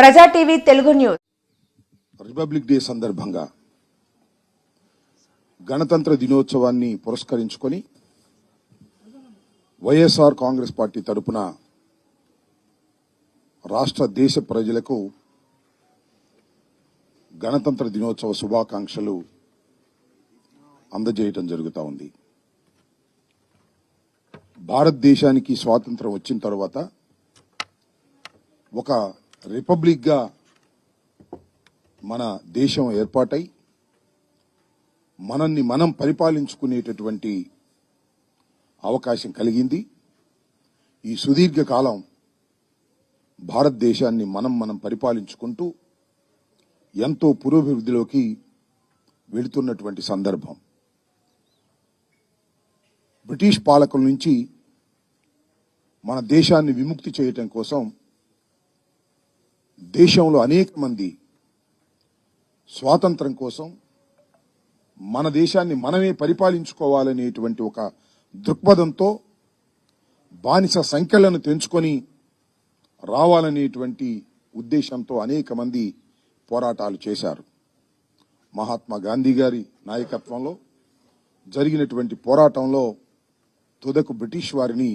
ప్రజా TV Telugu news. Republic day సందర్భంగా గణతంత్ర దినోత్సవాన్ని పురస్కరించుకొని వైఎస్ఆర్ కాంగ్రెస్ పార్టీ తరపున రాష్ట్ర దేశ ప్రజలకు గణతంత్ర దినోత్సవ శుభాకాంక్షలు అందజేయటం జరుగుతూ ఉంది. భారతదేశానికి స్వాతంత్రం వచ్చిన తర్వాత ఒక రిపబ్లిక్ గా మన దేశం ఏర్పాటై మనల్ని మనం పరిపాలించుకునేటటువంటి అవకాశం కలిగింది. ఈ సుదీర్ఘ కాలం భారతదేశాన్ని మనం పరిపాలించుకుంటూ ఎంతో పురోభివృద్ధిలోకి వెళుతున్నటువంటి సందర్భం. బ్రిటిష్ పాలకుల నుంచి మన దేశాన్ని విముక్తి చేయటం కోసం దేశంలో అనేక మంది స్వాతంత్రం కోసం మన దేశాన్ని మనమే పరిపాలించుకోవాలనేటువంటి ఒక దృక్పథంతో బానిస సంఖ్యలను తెంచుకొని రావాలనేటువంటి ఉద్దేశంతో అనేక మంది పోరాటాలు చేశారు. మహాత్మా గాంధీ గారి నాయకత్వంలో జరిగినటువంటి పోరాటంలో తుదకు బ్రిటిష్ వారిని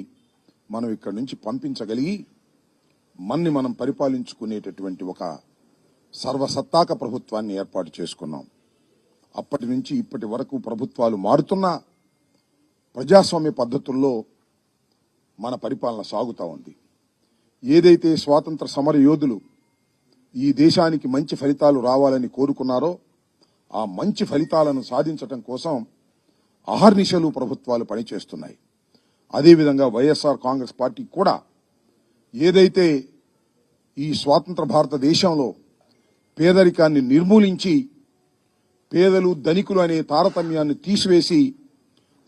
మనం ఇక్కడి నుంచి పంపించగలిగి మన్ని మనం పరిపాలించుకునేటటువంటి ఒక సర్వసత్తాక ప్రభుత్వాన్ని ఏర్పాటు చేసుకున్నాం. అప్పటి నుంచి ఇప్పటి వరకు ప్రభుత్వాలు మారుతున్నా ప్రజాస్వామ్య పద్ధతుల్లో మన పరిపాలన సాగుతూ ఉంది. ఏదైతే స్వాతంత్ర సమర యోధులు ఈ దేశానికి మంచి ఫలితాలు రావాలని కోరుకున్నారో ఆ మంచి ఫలితాలను సాధించటం కోసం అహర్నిశలు ప్రభుత్వాలు పనిచేస్తున్నాయి. అదేవిధంగా వైఎస్ఆర్ కాంగ్రెస్ పార్టీ కూడా ఏదైతే ఈ స్వాతంత్ర భారతదేశంలో పేదరికాన్ని నిర్మూలించి పేదలు ధనికులు అనే తారతమ్యాన్ని తీసివేసి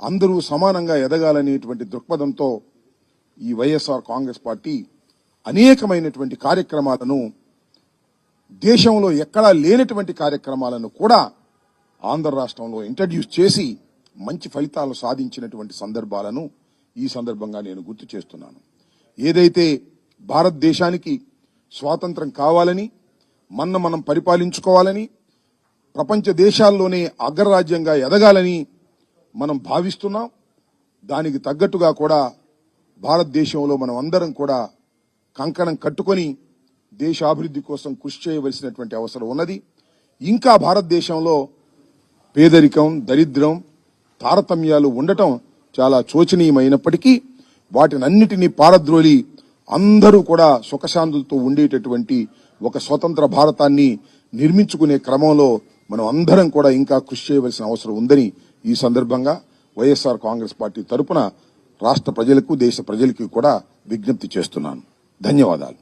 అందరూ సమానంగా ఎదగాలనేటువంటి దృక్పథంతో ఈ వైఎస్ఆర్ కాంగ్రెస్ పార్టీ అనేకమైనటువంటి కార్యక్రమాలను దేశంలో ఎక్కడా లేనటువంటి కార్యక్రమాలను కూడా ఆంధ్ర రాష్ట్రంలో ఇంట్రడ్యూస్ చేసి మంచి ఫలితాలు సాధించినటువంటి సందర్భాలను ఈ సందర్భంగా నేను గుర్తు చేస్తున్నాను. ఏదైతే భారతదేశానికి స్వాతంత్రం కావాలని మనం పరిపాలించుకోవాలని ప్రపంచ దేశాల్లోనే అగ్రరాజ్యంగా ఎదగాలని మనం భావిస్తున్నాం. దానికి తగ్గట్టుగా కూడా భారతదేశంలో మనం అందరం కూడా కంకణం కట్టుకొని దేశాభివృద్ధి కోసం కృషి చేయవలసినటువంటి అవసరం ఉన్నది. ఇంకా భారతదేశంలో పేదరికం, దరిద్రం, తారతమ్యాలు ఉండటం చాలా శోచనీయమైనప్పటికీ వాటినన్నిటినీ పారద్రోలి అందరూ కూడా సుఖశాంతులతో ఉండేటటువంటి ఒక స్వతంత్ర భారతాన్ని నిర్మించుకునే క్రమంలో మనం అందరం కూడా ఇంకా కృషి చేయవలసిన అవసరం ఉందని ఈ సందర్భంగా వైఎస్ఆర్ కాంగ్రెస్ పార్టీ తరపున రాష్ట్ర ప్రజలకు దేశ ప్రజలకు కూడా విజ్ఞప్తి చేస్తున్నాను. ధన్యవాదాలు.